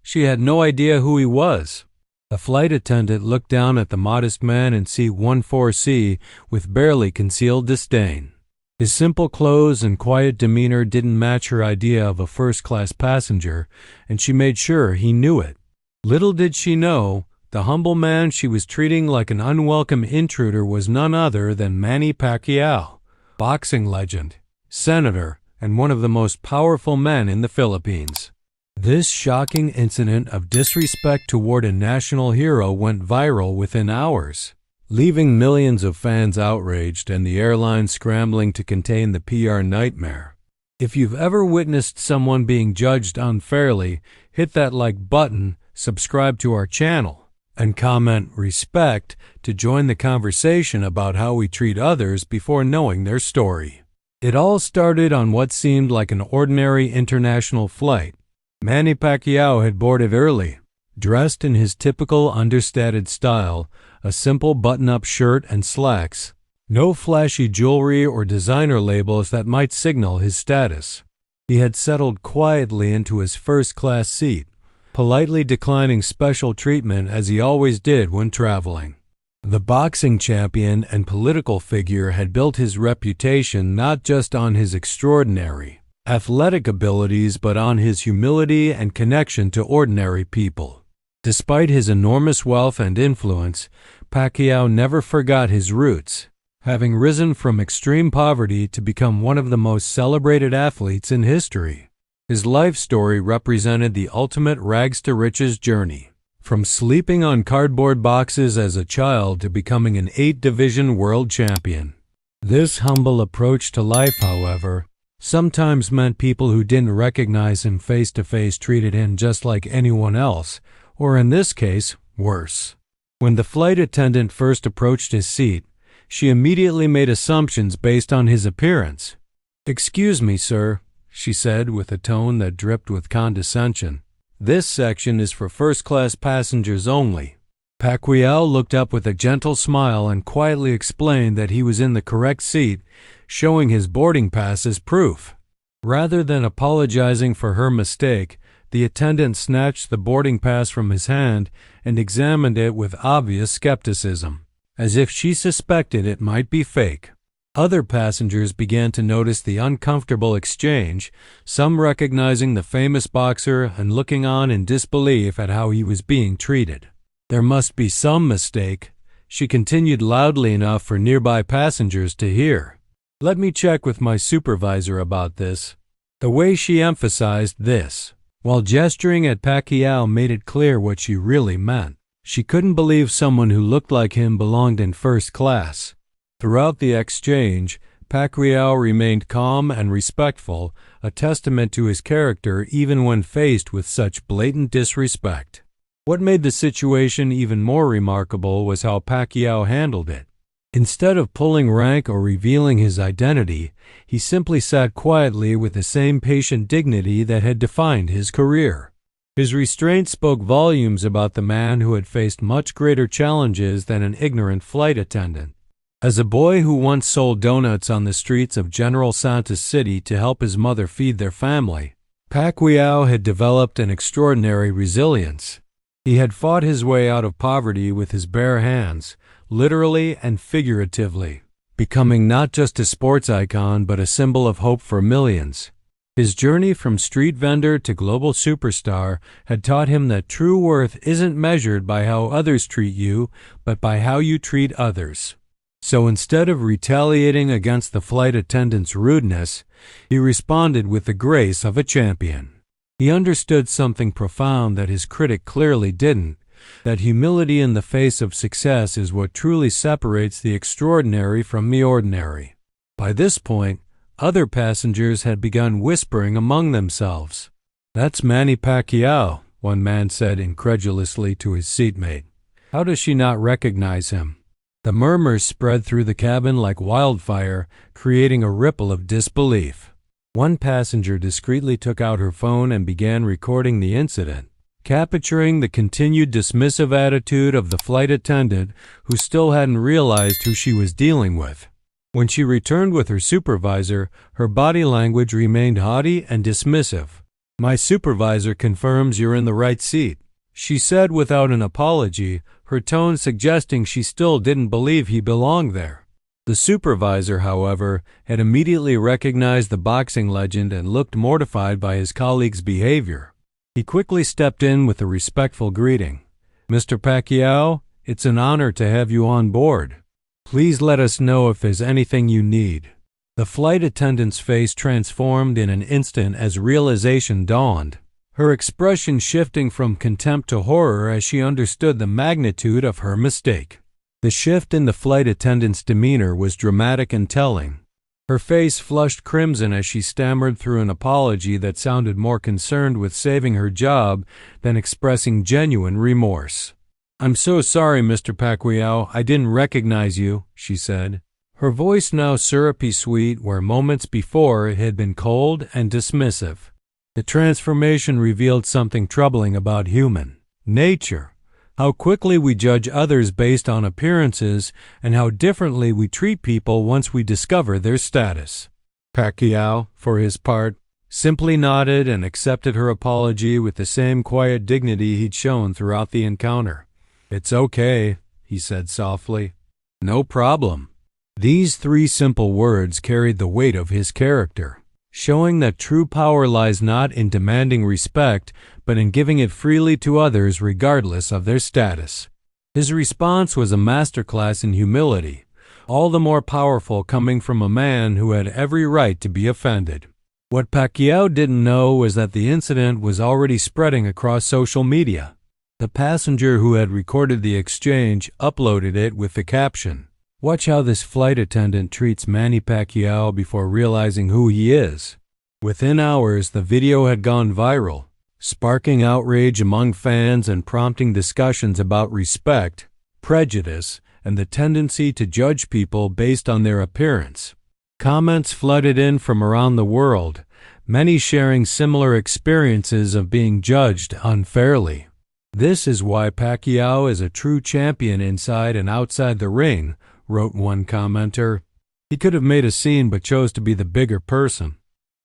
She had no idea who he was. The flight attendant looked down at the modest man in seat 14C with barely concealed disdain. His simple clothes and quiet demeanor didn't match her idea of a first-class passenger, and she made sure he knew it. Little did she know, the humble man she was treating like an unwelcome intruder was none other than Manny Pacquiao, boxing legend, senator, and one of the most powerful men in the Philippines. This shocking incident of disrespect toward a national hero went viral within hours, leaving millions of fans outraged and the airline scrambling to contain the PR nightmare. If you've ever witnessed someone being judged unfairly, hit that like button, subscribe to our channel, and comment "respect" to join the conversation about how we treat others before knowing their story. It all started on what seemed like an ordinary international flight. Manny Pacquiao had boarded early, dressed in his typical understated style, a simple button-up shirt and slacks. No flashy jewelry or designer labels that might signal his status. He had settled quietly into his first-class seat, politely declining special treatment as he always did when traveling. The boxing champion and political figure had built his reputation not just on his extraordinary athletic abilities but on his humility and connection to ordinary people. Despite his enormous wealth and influence, Pacquiao never forgot his roots, having risen from extreme poverty to become one of the most celebrated athletes in history. His life story represented the ultimate rags-to-riches journey, from sleeping on cardboard boxes as a child to becoming an 8-division world champion. This humble approach to life, however, sometimes meant people who didn't recognize him face-to-face treated him just like anyone else, or in this case, worse. When the flight attendant first approached his seat, she immediately made assumptions based on his appearance. "Excuse me, sir," she said with a tone that dripped with condescension. "This section is for first-class passengers only." Pacquiao looked up with a gentle smile and quietly explained that he was in the correct seat, showing his boarding pass as proof. Rather than apologizing for her mistake, the attendant snatched the boarding pass from his hand and examined it with obvious skepticism, as if she suspected it might be fake. Other passengers began to notice the uncomfortable exchange, some recognizing the famous boxer and looking on in disbelief at how he was being treated. "There must be some mistake," she continued loudly enough for nearby passengers to hear. "Let me check with my supervisor about this." The way she emphasized this, while gesturing at Pacquiao, made it clear what she really meant. She couldn't believe someone who looked like him belonged in first class. Throughout the exchange, Pacquiao remained calm and respectful, a testament to his character even when faced with such blatant disrespect. What made the situation even more remarkable was how Pacquiao handled it. Instead of pulling rank or revealing his identity, he simply sat quietly with the same patient dignity that had defined his career. His restraint spoke volumes about the man who had faced much greater challenges than an ignorant flight attendant. As a boy who once sold donuts on the streets of General Santos City to help his mother feed their family, Pacquiao had developed an extraordinary resilience. He had fought his way out of poverty with his bare hands, literally and figuratively, becoming not just a sports icon but a symbol of hope for millions. His journey from street vendor to global superstar had taught him that true worth isn't measured by how others treat you, but by how you treat others. So instead of retaliating against the flight attendant's rudeness, he responded with the grace of a champion. He understood something profound that his critic clearly didn't, that humility in the face of success is what truly separates the extraordinary from the ordinary. By this point, other passengers had begun whispering among themselves. "That's Manny Pacquiao," one man said incredulously to his seatmate. "How does she not recognize him?" The murmurs spread through the cabin like wildfire, creating a ripple of disbelief. One passenger discreetly took out her phone and began recording the incident, capturing the continued dismissive attitude of the flight attendant who still hadn't realized who she was dealing with. When she returned with her supervisor, her body language remained haughty and dismissive. My supervisor confirms you're in the right seat, she said without an apology, her tone suggesting she still didn't believe he belonged there. The supervisor, however, had immediately recognized the boxing legend and looked mortified by his colleague's behavior. He quickly stepped in with a respectful greeting. "Mr. Pacquiao, it's an honor to have you on board. Please let us know if there's anything you need." The flight attendant's face transformed in an instant as realization dawned, her expression shifting from contempt to horror as she understood the magnitude of her mistake. The shift in the flight attendant's demeanor was dramatic and telling. Her face flushed crimson as she stammered through an apology that sounded more concerned with saving her job than expressing genuine remorse. "I'm so sorry, Mr. Pacquiao, I didn't recognize you," she said, her voice now syrupy sweet where moments before it had been cold and dismissive. The transformation revealed something troubling about human nature. How quickly we judge others based on appearances and how differently we treat people once we discover their status. Pacquiao, for his part, simply nodded and accepted her apology with the same quiet dignity he'd shown throughout the encounter. "It's okay," he said softly. "No problem." These three simple words carried the weight of his character, showing that true power lies not in demanding respect, but in giving it freely to others regardless of their status. His response was a masterclass in humility, all the more powerful coming from a man who had every right to be offended. What Pacquiao didn't know was that the incident was already spreading across social media. The passenger who had recorded the exchange uploaded it with the caption, "Watch how this flight attendant treats Manny Pacquiao before realizing who he is." Within hours, the video had gone viral, sparking outrage among fans and prompting discussions about respect, prejudice, and the tendency to judge people based on their appearance. Comments flooded in from around the world, many sharing similar experiences of being judged unfairly. "This is why Pacquiao is a true champion inside and outside the ring," wrote one commenter. "He could have made a scene but chose to be the bigger person."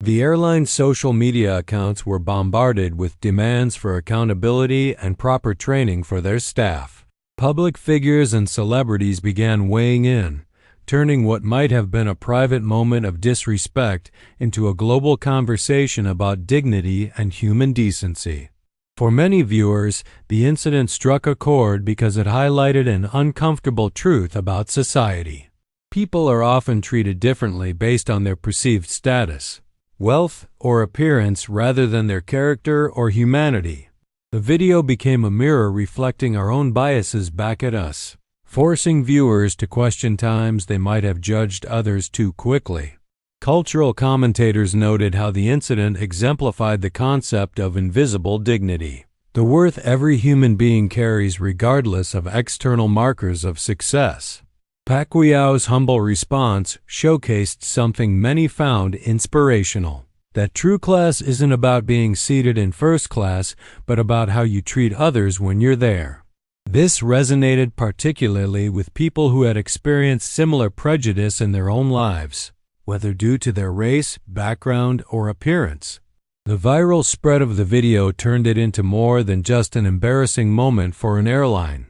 The airline's social media accounts were bombarded with demands for accountability and proper training for their staff. Public figures and celebrities began weighing in, turning what might have been a private moment of disrespect into a global conversation about dignity and human decency. For many viewers, the incident struck a chord because it highlighted an uncomfortable truth about society. People are often treated differently based on their perceived status, wealth, or appearance rather than their character or humanity. The video became a mirror reflecting our own biases back at us, forcing viewers to question times they might have judged others too quickly. Cultural commentators noted how the incident exemplified the concept of invisible dignity, the worth every human being carries regardless of external markers of success. Pacquiao's humble response showcased something many found inspirational, that true class isn't about being seated in first class, but about how you treat others when you're there. This resonated particularly with people who had experienced similar prejudice in their own lives, whether due to their race, background, or appearance. The viral spread of the video turned it into more than just an embarrassing moment for an airline.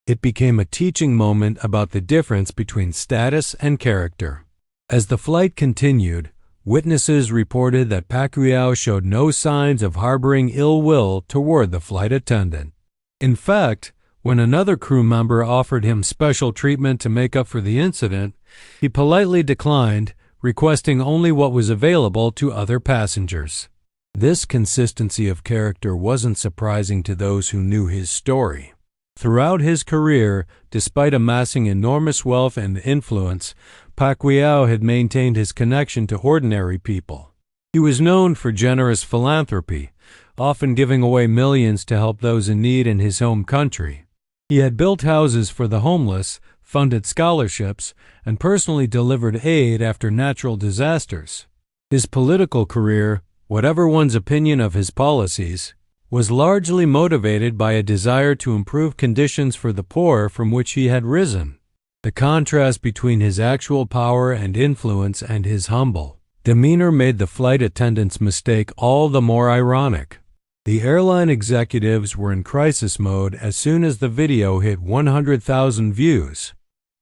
It became a teaching moment about the difference between status and character. As the flight continued, witnesses reported that Pacquiao showed no signs of harboring ill will toward the flight attendant. In fact, when another crew member offered him special treatment to make up for the incident, he politely declined, requesting only what was available to other passengers. This consistency of character wasn't surprising to those who knew his story. Throughout his career, despite amassing enormous wealth and influence, Pacquiao had maintained his connection to ordinary people. He was known for generous philanthropy, often giving away millions to help those in need in his home country. He had built houses for the homeless, funded scholarships, and personally delivered aid after natural disasters. His political career, whatever one's opinion of his policies, was largely motivated by a desire to improve conditions for the poor from which he had risen. The contrast between his actual power and influence and his humble, demeanor made the flight attendant's mistake all the more ironic. The airline executives were in crisis mode as soon as the video hit 100,000 views.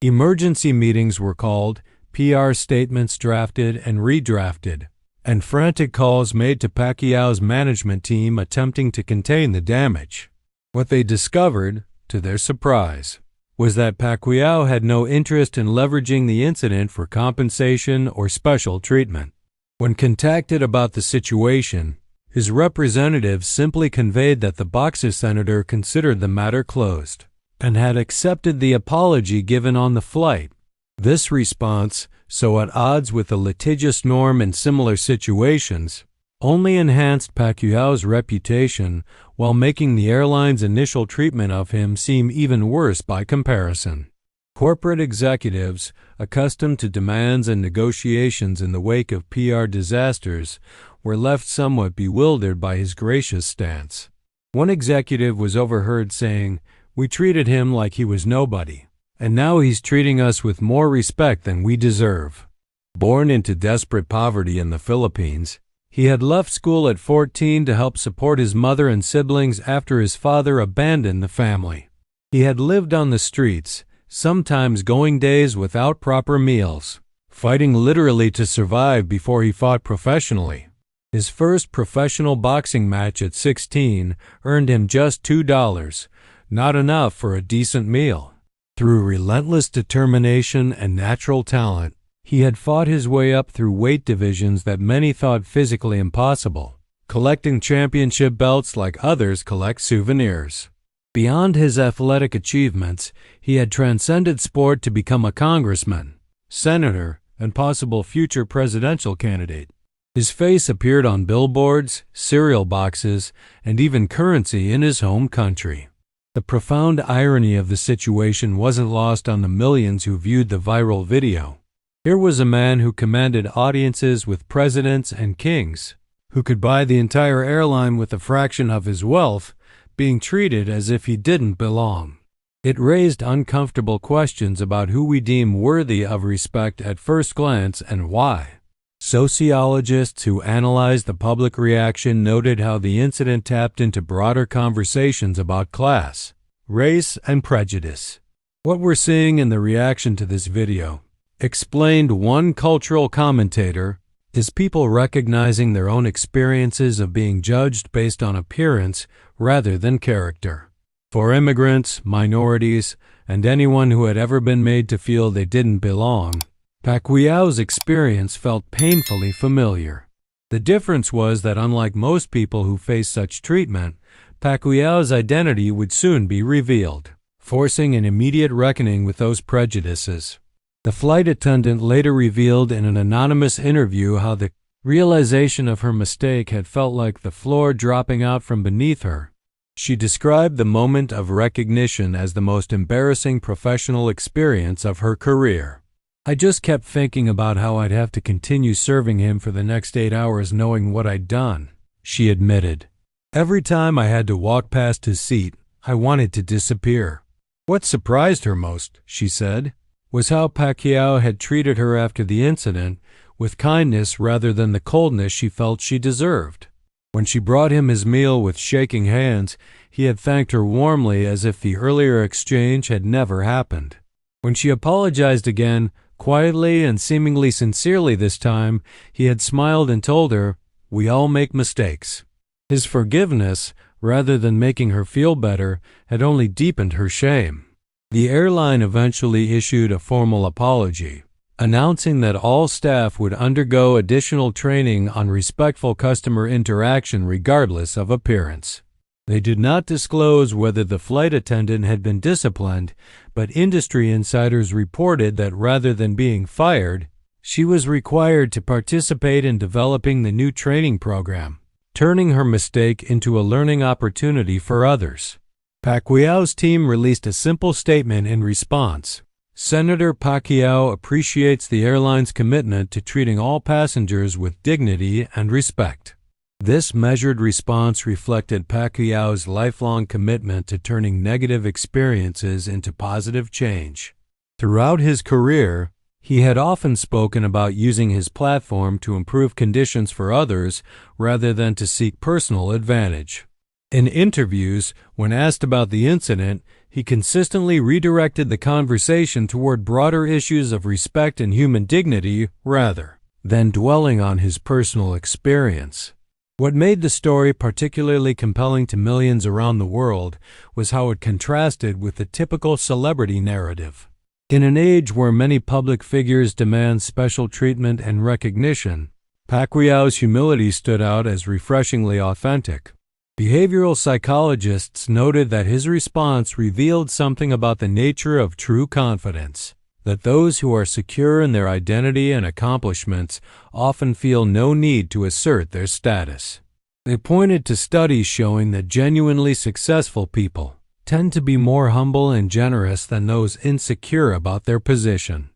Emergency meetings were called, PR statements drafted and redrafted, and frantic calls made to Pacquiao's management team attempting to contain the damage. What they discovered, to their surprise, was that Pacquiao had no interest in leveraging the incident for compensation or special treatment. When contacted about the situation, his representatives simply conveyed that the boxer senator considered the matter closed and had accepted the apology given on the flight. This response, so at odds with the litigious norm in similar situations, only enhanced Pacquiao's reputation while making the airline's initial treatment of him seem even worse by comparison. Corporate executives, accustomed to demands and negotiations in the wake of PR disasters, were left somewhat bewildered by his gracious stance. One executive was overheard saying, "We treated him like he was nobody, and now he's treating us with more respect than we deserve." Born into desperate poverty in the Philippines, he had left school at 14 to help support his mother and siblings after his father abandoned the family. He had lived on the streets, sometimes going days without proper meals, fighting literally to survive before he fought professionally. His first professional boxing match at 16 earned him just $2, not enough for a decent meal. Through relentless determination and natural talent, he had fought his way up through weight divisions that many thought physically impossible, collecting championship belts like others collect souvenirs. Beyond his athletic achievements, he had transcended sport to become a congressman, senator, and possible future presidential candidate. His face appeared on billboards, cereal boxes, and even currency in his home country. The profound irony of the situation wasn't lost on the millions who viewed the viral video. Here was a man who commanded audiences with presidents and kings, who could buy the entire airline with a fraction of his wealth, being treated as if he didn't belong. It raised uncomfortable questions about who we deem worthy of respect at first glance and why. Sociologists who analyzed the public reaction noted how the incident tapped into broader conversations about class, race, and prejudice. "What we're seeing in the reaction to this video," explained one cultural commentator, "is people recognizing their own experiences of being judged based on appearance rather than character. For immigrants, minorities, and anyone who had ever been made to feel they didn't belong, Pacquiao's experience felt painfully familiar. The difference was that unlike most people who face such treatment, Pacquiao's identity would soon be revealed, forcing an immediate reckoning with those prejudices." The flight attendant later revealed in an anonymous interview how the realization of her mistake had felt like the floor dropping out from beneath her. She described the moment of recognition as the most embarrassing professional experience of her career. "I just kept thinking about how I'd have to continue serving him for the next 8 hours knowing what I'd done," she admitted. "Every time I had to walk past his seat, I wanted to disappear." What surprised her most, she said, was how Pacquiao had treated her after the incident, with kindness rather than the coldness she felt she deserved. When she brought him his meal with shaking hands, he had thanked her warmly as if the earlier exchange had never happened. When she apologized again, quietly and seemingly sincerely this time, he had smiled and told her, "We all make mistakes." His forgiveness, rather than making her feel better, had only deepened her shame. The airline eventually issued a formal apology, announcing that all staff would undergo additional training on respectful customer interaction regardless of appearance. They did not disclose whether the flight attendant had been disciplined, but industry insiders reported that rather than being fired, she was required to participate in developing the new training program, turning her mistake into a learning opportunity for others. Pacquiao's team released a simple statement in response. "Senator Pacquiao appreciates the airline's commitment to treating all passengers with dignity and respect." This measured response reflected Pacquiao's lifelong commitment to turning negative experiences into positive change. Throughout his career, He had often spoken about using his platform to improve conditions for others rather than to seek personal advantage. In interviews, when asked about the incident, he consistently redirected the conversation toward broader issues of respect and human dignity rather than dwelling on his personal experience. What made the story particularly compelling to millions around the world was how it contrasted with the typical celebrity narrative. In an age where many public figures demand special treatment and recognition, Pacquiao's humility stood out as refreshingly authentic. Behavioral psychologists noted that his response revealed something about the nature of true confidence, that those who are secure in their identity and accomplishments often feel no need to assert their status. They pointed to studies showing that genuinely successful people tend to be more humble and generous than those insecure about their position.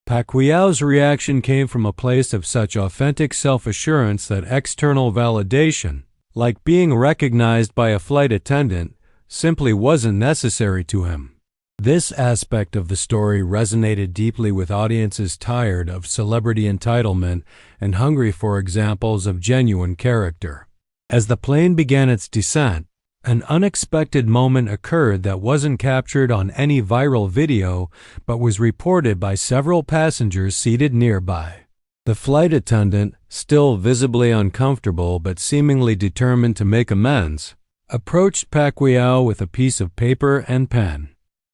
Pacquiao's reaction came from a place of such authentic self-assurance that external validation, like being recognized by a flight attendant, simply wasn't necessary to him. This aspect of the story resonated deeply with audiences tired of celebrity entitlement and hungry for examples of genuine character. As the plane began its descent, an unexpected moment occurred that wasn't captured on any viral video but was reported by several passengers seated nearby. The flight attendant, still visibly uncomfortable but seemingly determined to make amends, approached Pacquiao with a piece of paper and pen.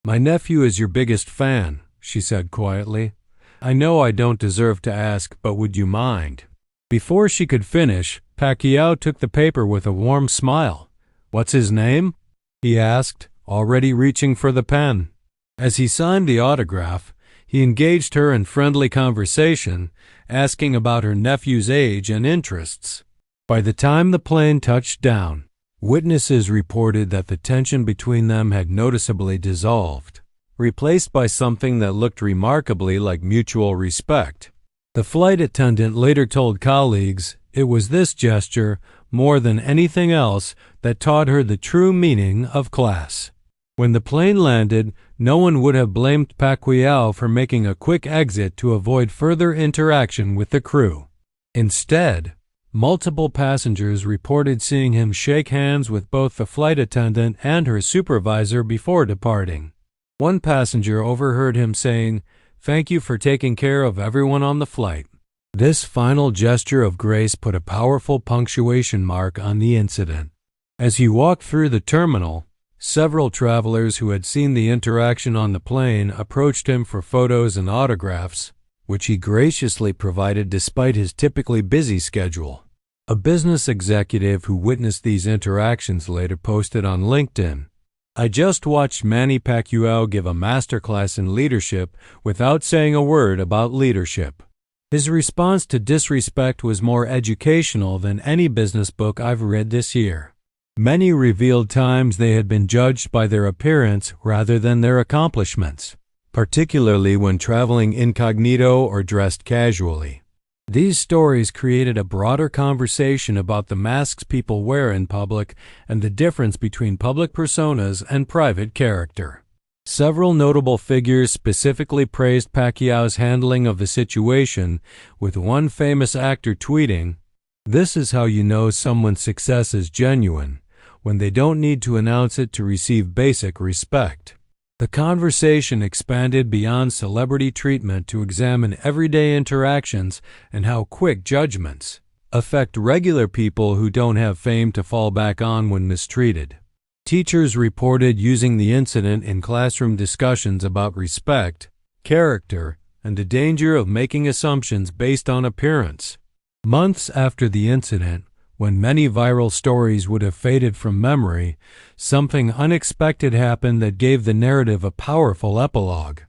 "My nephew is your biggest fan," she said quietly. "I know I don't deserve to ask, but would you mind?" Before she could finish, Pacquiao took the paper with a warm smile. "What's his name?" he asked, already reaching for the pen. As he signed the autograph, he engaged her in friendly conversation, asking about her nephew's age and interests. By the time the plane touched down, witnesses reported that the tension between them had noticeably dissolved, replaced by something that looked remarkably like mutual respect. The flight attendant later told colleagues it was this gesture, more than anything else, that taught her the true meaning of class. When the plane landed, no one would have blamed Pacquiao for making a quick exit to avoid further interaction with the crew. Instead, multiple passengers reported seeing him shake hands with both the flight attendant and her supervisor before departing. One passenger overheard him saying, "Thank you for taking care of everyone on the flight." This final gesture of grace put a powerful punctuation mark on the incident. As he walked through the terminal, several travelers who had seen the interaction on the plane approached him for photos and autographs, which he graciously provided despite his typically busy schedule. A business executive who witnessed these interactions later posted on LinkedIn, "I just watched Manny Pacquiao give a masterclass in leadership without saying a word about leadership. His response to disrespect was more educational than any business book I've read this year." Many revealed times they had been judged by their appearance rather than their accomplishments, particularly when traveling incognito or dressed casually. These stories created a broader conversation about the masks people wear in public and the difference between public personas and private character. Several notable figures specifically praised Pacquiao's handling of the situation, with one famous actor tweeting, "This is how you know someone's success is genuine, when they don't need to announce it to receive basic respect." The conversation expanded beyond celebrity treatment to examine everyday interactions and how quick judgments affect regular people who don't have fame to fall back on when mistreated. Teachers reported using the incident in classroom discussions about respect, character, and the danger of making assumptions based on appearance. Months after the incident, when many viral stories would have faded from memory, something unexpected happened that gave the narrative a powerful epilogue.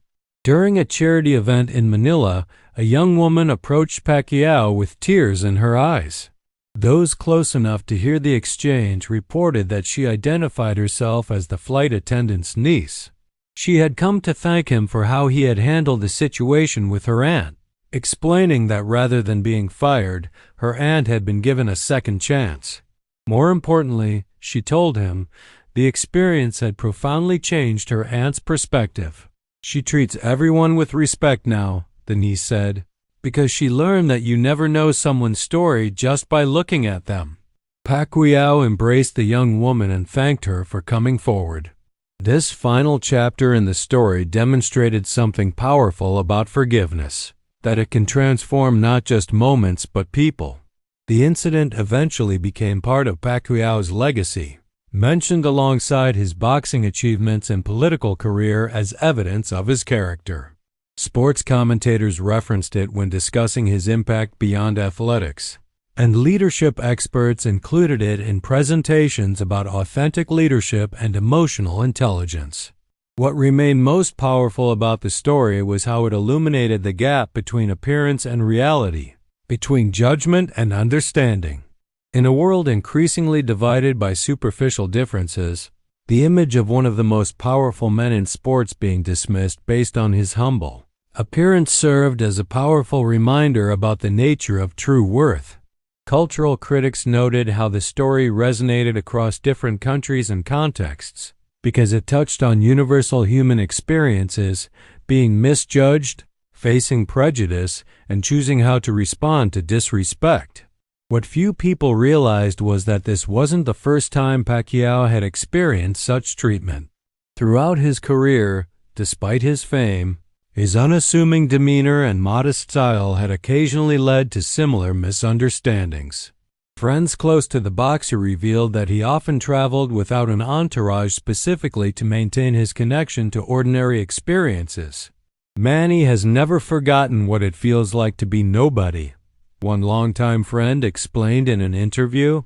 During a charity event in Manila, a young woman approached Pacquiao with tears in her eyes. Those close enough to hear the exchange reported that she identified herself as the flight attendant's niece. She had come to thank him for how he had handled the situation with her aunt, explaining that rather than being fired, her aunt had been given a second chance. More importantly, she told him, the experience had profoundly changed her aunt's perspective. "She treats everyone with respect now. the niece said, because she learned that you never know someone's story just by looking at them. Pacquiao embraced the young woman and thanked her for coming forward. This final chapter in the story demonstrated something powerful about forgiveness, that it can transform not just moments but people. The incident eventually became part of Pacquiao's legacy, mentioned alongside his boxing achievements and political career as evidence of his character. Sports commentators referenced it when discussing his impact beyond athletics, and leadership experts included it in presentations about authentic leadership and emotional intelligence. What remained most powerful about the story was how it illuminated the gap between appearance and reality, between judgment and understanding. In a world increasingly divided by superficial differences, the image of one of the most powerful men in sports being dismissed based on his humble appearance served as a powerful reminder about the nature of true worth. Cultural critics noted how the story resonated across different countries and contexts because it touched on universal human experiences, being misjudged, facing prejudice, and choosing how to respond to disrespect. What few people realized was that this wasn't the first time Pacquiao had experienced such treatment. Throughout his career, despite his fame, his unassuming demeanor and modest style had occasionally led to similar misunderstandings. Friends close to the boxer revealed that he often traveled without an entourage specifically to maintain his connection to ordinary experiences. Manny has never forgotten what it feels like to be nobody, one longtime friend explained in an interview.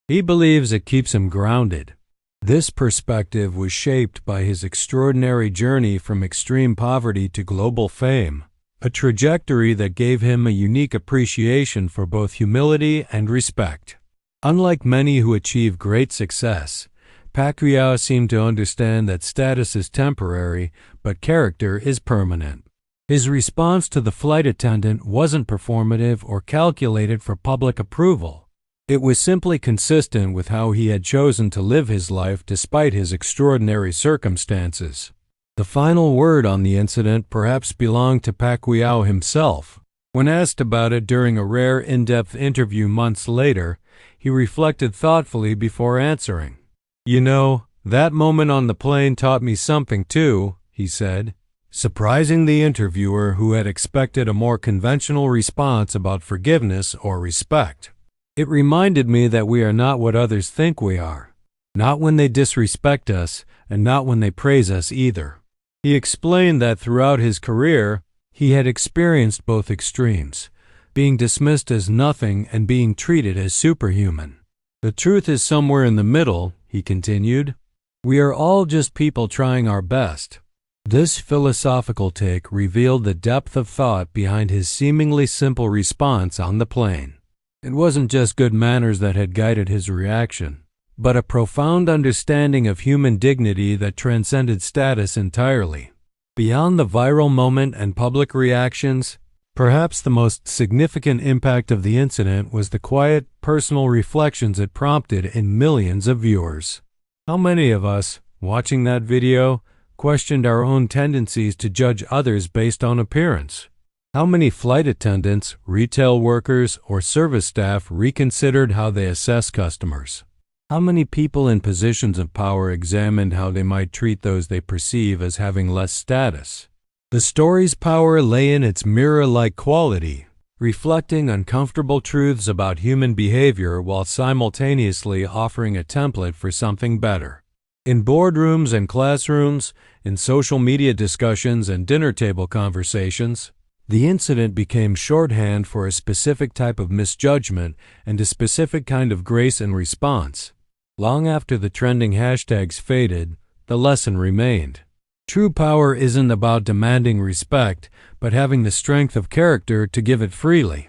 He believes it keeps him grounded. This perspective was shaped by his extraordinary journey from extreme poverty to global fame, a trajectory that gave him a unique appreciation for both humility and respect. Unlike many who achieve great success, Pacquiao seemed to understand that status is temporary, but character is permanent. His response to the flight attendant wasn't performative or calculated for public approval. It was simply consistent with how he had chosen to live his life despite his extraordinary circumstances. The final word on the incident perhaps belonged to Pacquiao himself. When asked about it during a rare in-depth interview months later, he reflected thoughtfully before answering. "You know, that moment on the plane taught me something too," he said, surprising the interviewer who had expected a more conventional response about forgiveness or respect. "It reminded me that we are not what others think we are, not when they disrespect us, and not when they praise us either." He explained that throughout his career, he had experienced both extremes, being dismissed as nothing and being treated as superhuman. "The truth is somewhere in the middle," he continued. "We are all just people trying our best." This philosophical take revealed the depth of thought behind his seemingly simple response on the plane. It wasn't just good manners that had guided his reaction, but a profound understanding of human dignity that transcended status entirely. Beyond the viral moment and public reactions, perhaps the most significant impact of the incident was the quiet, personal reflections it prompted in millions of viewers. How many of us, watching that video, questioned our own tendencies to judge others based on appearance? How many flight attendants, retail workers, or service staff reconsidered how they assess customers? How many people in positions of power examined how they might treat those they perceive as having less status? The story's power lay in its mirror-like quality, reflecting uncomfortable truths about human behavior while simultaneously offering a template for something better. In boardrooms and classrooms, in social media discussions and dinner table conversations, the incident became shorthand for a specific type of misjudgment and a specific kind of grace and response. Long after the trending hashtags faded, the lesson remained. True power isn't about demanding respect, but having the strength of character to give it freely.